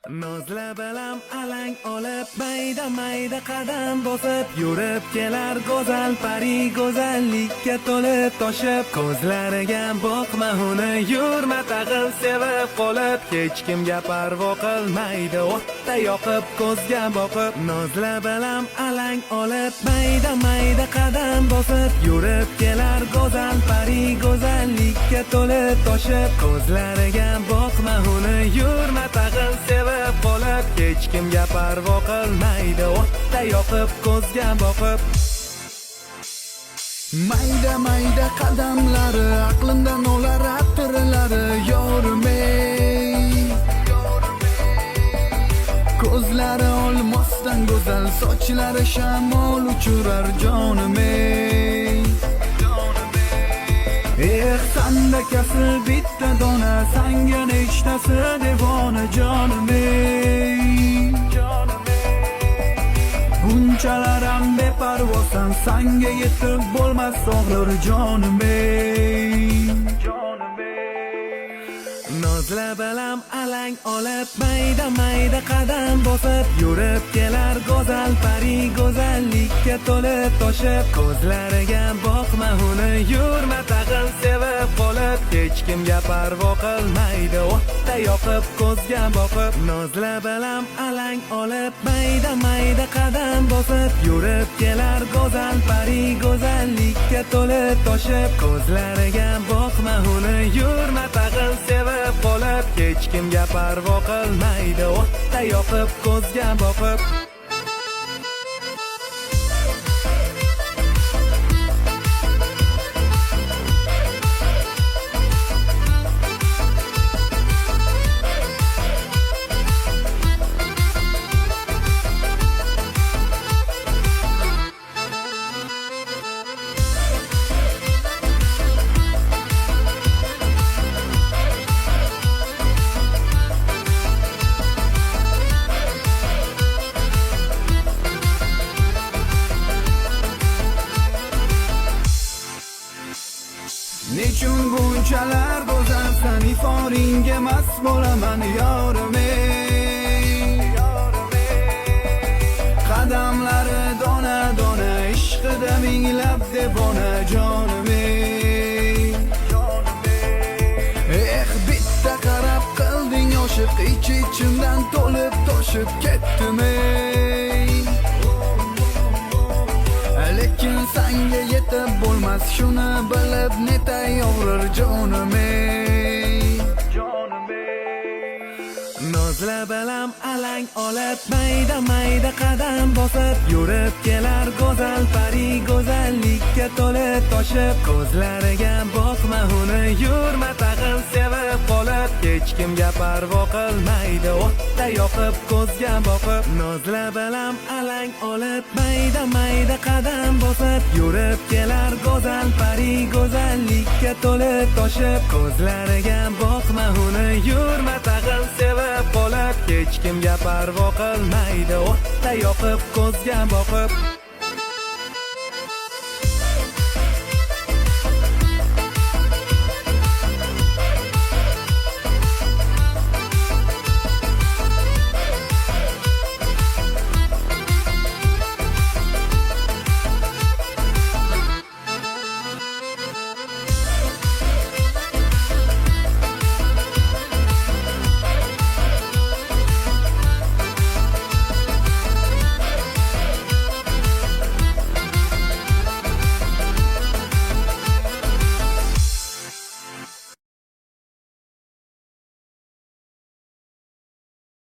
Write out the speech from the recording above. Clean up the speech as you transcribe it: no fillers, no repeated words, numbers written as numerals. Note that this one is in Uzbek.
Nozla balam alang olib mayda qadam bosib yurib kelar go'zal pari go'zallikka to'lib toshib ko'zlariga boqma uni yurma tag'in sevib qolib hech kimga parvo qilmaydi o'tda yoqib ko'zga boqib nozla balam alang olib mayda qadam bosib yurib kelar go'zal pari go'zallikka to'lib toshib ko'zlariga boqma uni yurma tag'in sevib qolib hech kimga parvo qilmaydi o'tda yoqib ko'zga boqib mayda qadamlari aqlimdan olar atirlari yormay ko'zlari olmosdan go'zal sochlari shamol uchurar jonim-ey sanda kasl bitta dona sanga nechtasi devona jonim-ey bunchalaram beparvosan sanga yetib bo'lmas og'ir jonim-ey nozla balam alang olib mayda qadam bosib yurib kelar go'zal pari go'zallikka to'lib toshib ko'zlariga boqma uni yurma tag'in sevib qolib hech kimga parvo qilmaydi o'tda yoqib ko'zga boqib nozla balam alang olib mayda qadam bosib yurib kelar go'zal pari go'zallikka to'lib toshib ko'zlariga boqma uni yurma tag'in sevib qolib hech kimga parvo qilmaydi o'tda yoqib ko'zga boqib nechun bunchalar go'zalsan iforingga mast bo'laman yorim-ey qadamlari dona ishqida minglab devona jonim-ey bitta qarab qilding oshiq ich-ichimdan to'lib toshib ketdim-ey lekin sanga yetib bo'lmas shuni bilib netay og'rir jonim-ey nozla balam alang olib mayda qadam bosib yurib kelar go'zal pari go'zallikka to'lib toshib ko'zlariga boqma uni yurma tag'in sevib qolib hech kimga parvo qilmaydi o'tda yoqib ko'zga boqib nozla balam alang olib mayda qadam bosib yurib kelar go'zal pari go'zallikka to'lib toshib ko'zlariga boqma uni yurma tag'in sevib qolib hech kimga parvo qilmaydi o'tda yoqib ko'zga boqib